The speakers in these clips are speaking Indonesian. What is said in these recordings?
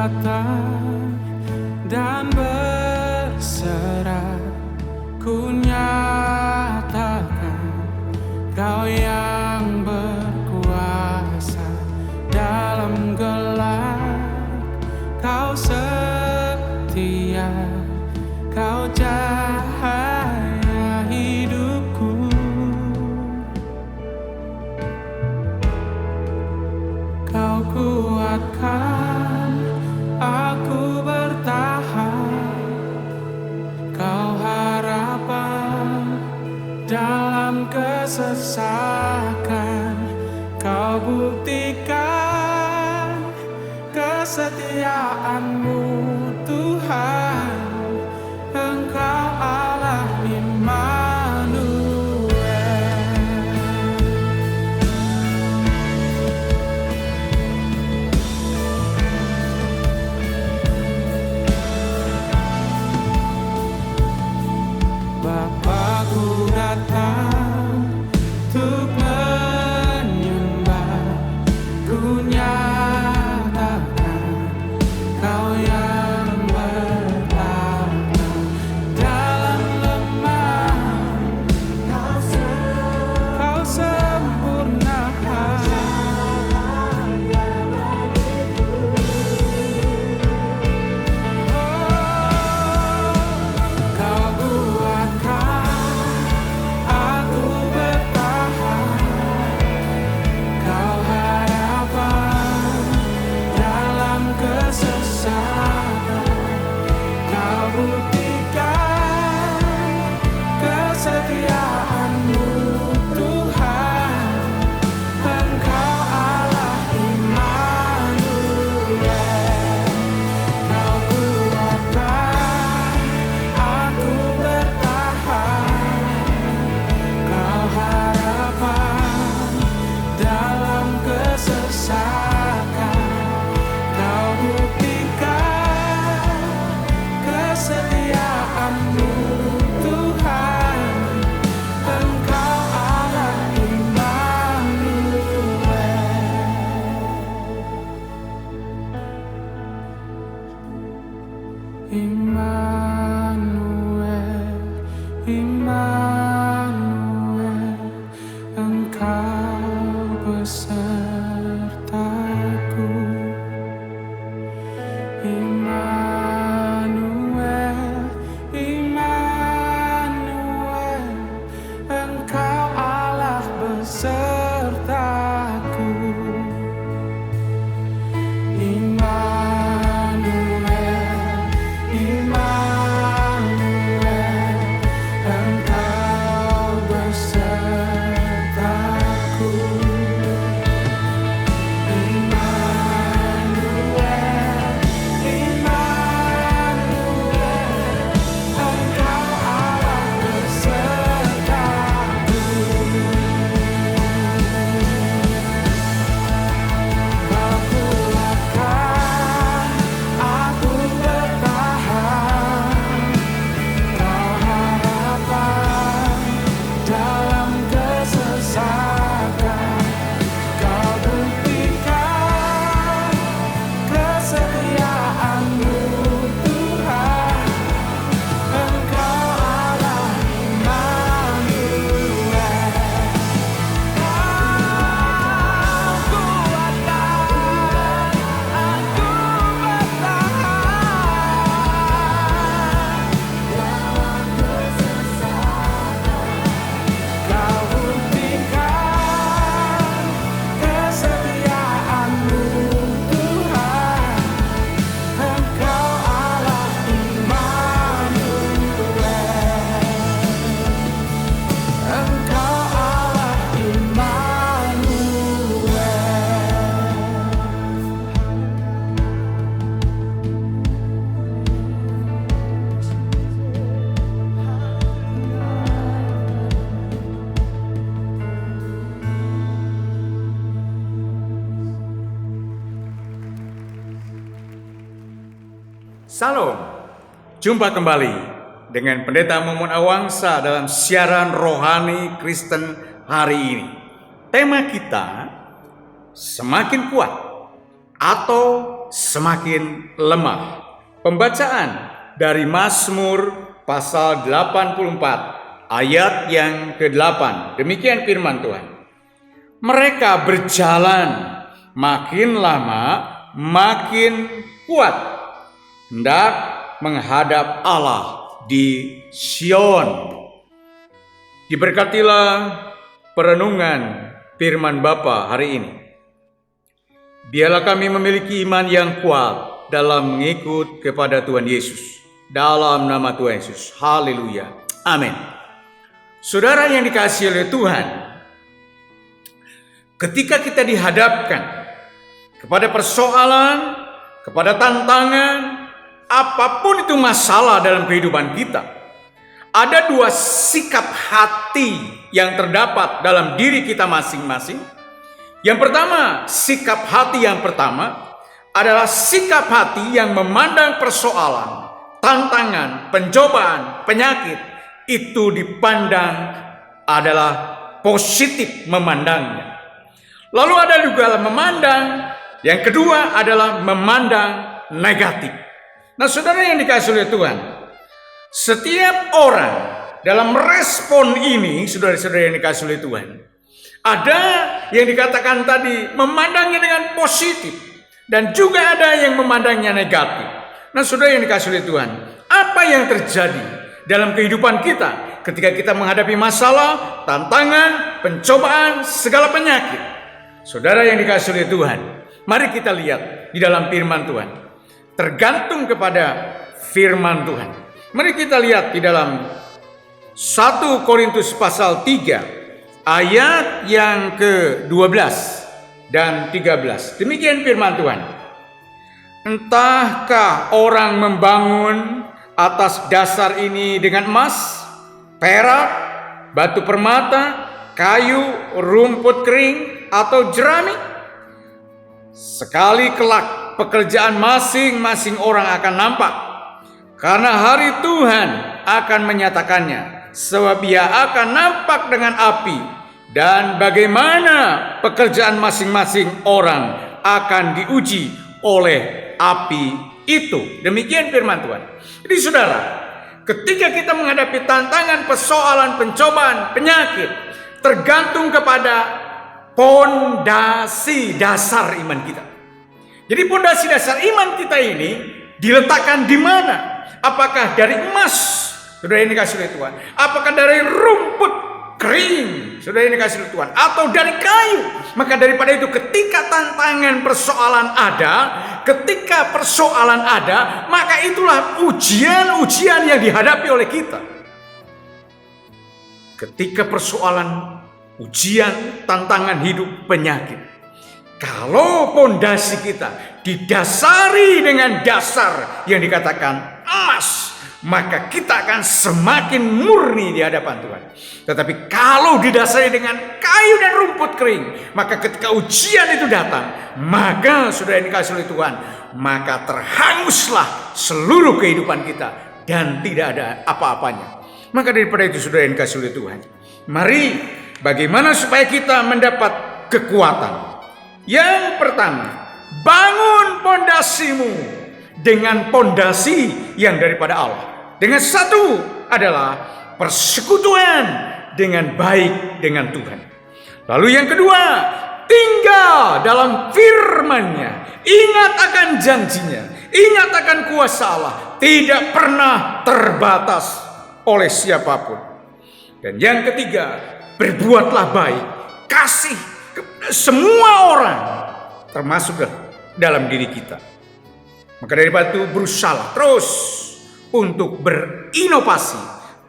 datang dan berserah, ku nyatakan Kau yang berkuasa dalam gelap. Kau setia, Kau cahaya hidupku. Kau kuatkan aku bertahan, Kau harapan dalam kesesakan. Kau buktikan kesetiaan-Mu Tuhan, Engkau Allah Immanuel. Bapa-Ku datang untuk menyembah, ku nyatakan Kau yang bertahan dalam lemah. Kau sempurnakan Kau buatkan aku bertahan, Kau harapan dalam kesesakan. Kau buktikan kesetiaan-Mu Tuhan, Engkau Allah Immanuel. Kau kuatkan aku bertahan, Kau harapan dalam kesesakan. Kau buktikan kesetiaan-Mu Tuhan, Engkau Allah Immanuel. Immanuel, Engkau besertaku. Immanuel, Immanuel, Engkau Allah besertaku. Immanuel, Immanuel, Engkau besertaku. Immanuel, Immanuel, Engkau Allah besertaku. Kau kuatkan aku bertahan, Kau harapan dalam kesesakan. Kau buktikan kesetiaan-Mu Tuhan, Engkau Allah Immanuel. Kau kuatkan aku bertahan dalam kesesakan. Kau buktikan kesetiaan-Mu Tuhan, Engkau Allah Immanuel. Engkau Allah Immanuel. Salam, jumpa kembali dengan Pendeta Momon Awangsa dalam siaran rohani Kristen hari ini. Tema kita semakin kuat atau semakin lemah. Pembacaan dari Mazmur pasal 84 ayat yang ke-8. Demikian firman Tuhan. Mereka berjalan makin lama makin kuat, hendak menghadap Allah di Sion. Diberkatilah perenungan firman Bapa hari ini. Biarlah kami memiliki iman yang kuat dalam mengikut kepada Tuhan Yesus. Dalam nama Tuhan Yesus. Haleluya. Amin. Saudara yang dikasihi oleh Tuhan, ketika kita dihadapkan kepada persoalan, kepada tantangan, apapun itu masalah dalam kehidupan kita, ada dua sikap hati yang terdapat dalam diri kita masing-masing. Yang pertama, sikap hati yang pertama adalah sikap hati yang memandang persoalan, tantangan, pencobaan, penyakit itu dipandang adalah positif memandangnya. Lalu ada juga memandang, yang kedua adalah memandang negatif. Nah, saudara yang dikasihi oleh Tuhan, setiap orang dalam respon ini, saudara-saudara yang dikasihi oleh Tuhan, ada yang dikatakan tadi memandangnya dengan positif, dan juga ada yang memandangnya negatif. Nah, saudara yang dikasihi oleh Tuhan, apa yang terjadi dalam kehidupan kita ketika kita menghadapi masalah, tantangan, pencobaan, segala penyakit? Saudara yang dikasihi oleh Tuhan, mari kita lihat di dalam firman Tuhan. Tergantung kepada firman Tuhan. Mari kita lihat di dalam 1 Korintus pasal 3 ayat yang ke-12 dan 13. Demikian firman Tuhan. Entahkah orang membangun atas dasar ini dengan emas, perak, batu permata, kayu, rumput kering, atau jerami? Sekali kelak pekerjaan masing-masing orang akan nampak, karena hari Tuhan akan menyatakannya, sebab Ia akan nampak dengan api, dan bagaimana pekerjaan masing-masing orang akan diuji oleh api itu. Demikian firman Tuhan. Jadi saudara, ketika kita menghadapi tantangan, persoalan, pencobaan, penyakit, tergantung kepada pondasi dasar iman kita. Jadi pondasi dasar iman kita ini diletakkan di mana? Apakah dari emas, saudara yang dikasihi oleh Tuhan? Apakah dari rumput kering, saudara yang dikasihi oleh Tuhan? Atau dari kayu? Maka daripada itu, ketika tantangan persoalan ada, ketika persoalan ada, maka itulah ujian-ujian yang dihadapi oleh kita. Ketika persoalan, ujian, tantangan hidup, penyakit, kalau pondasi kita didasari dengan dasar yang dikatakan emas, maka kita akan semakin murni di hadapan Tuhan. Tetapi kalau didasari dengan kayu dan rumput kering, maka ketika ujian itu datang, maka saudara yang dikasihi oleh Tuhan, maka terhanguslah seluruh kehidupan kita dan tidak ada apa-apanya. Maka daripada itu, saudara yang dikasihi oleh Tuhan, mari bagaimana supaya kita mendapat kekuatan? Yang pertama, bangun pondasimu dengan pondasi yang daripada Allah. Dengan satu adalah persekutuan dengan baik dengan Tuhan. Lalu yang kedua, tinggal dalam firman-Nya. Ingat akan janjinya, ingat akan kuasa Allah, tidak pernah terbatas oleh siapapun. Dan yang ketiga, berbuatlah baik, kasih kepada semua orang, termasuk dalam diri kita. Maka daripada itu, berusaha terus untuk berinovasi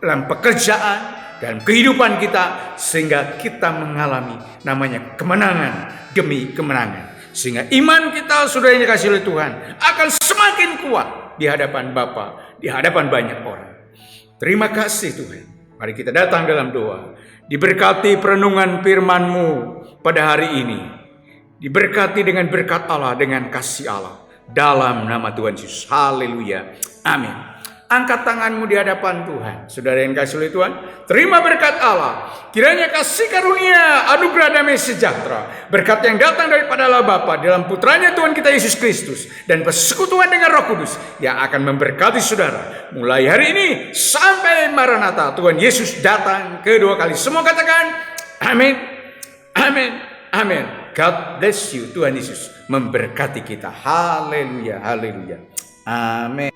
dalam pekerjaan dan kehidupan kita, sehingga kita mengalami namanya kemenangan demi kemenangan. Sehingga iman kita, saudara yang dikasihi oleh Tuhan, akan semakin kuat di hadapan Bapa, di hadapan banyak orang. Terima kasih Tuhan. Mari kita datang dalam doa. Diberkati perenungan firman-Mu pada hari ini. Diberkati dengan berkat Allah, dengan kasih Allah. Dalam nama Tuhan Yesus. Haleluya. Amin. Angkat tanganmu di hadapan Tuhan. Saudara yang kasih oleh Tuhan, terima berkat Allah. Kiranya kasih karunia, anugerah damai sejahtera, berkat yang datang daripada Allah Bapa dalam putranya Tuhan kita Yesus Kristus, dan persekutuan dengan Roh Kudus yang akan memberkati saudara mulai hari ini sampai Maranatha Tuhan Yesus datang kedua kali. Semua katakan amin, amin, amin. God bless you. Tuhan Yesus memberkati kita. Haleluya, haleluya. Amin.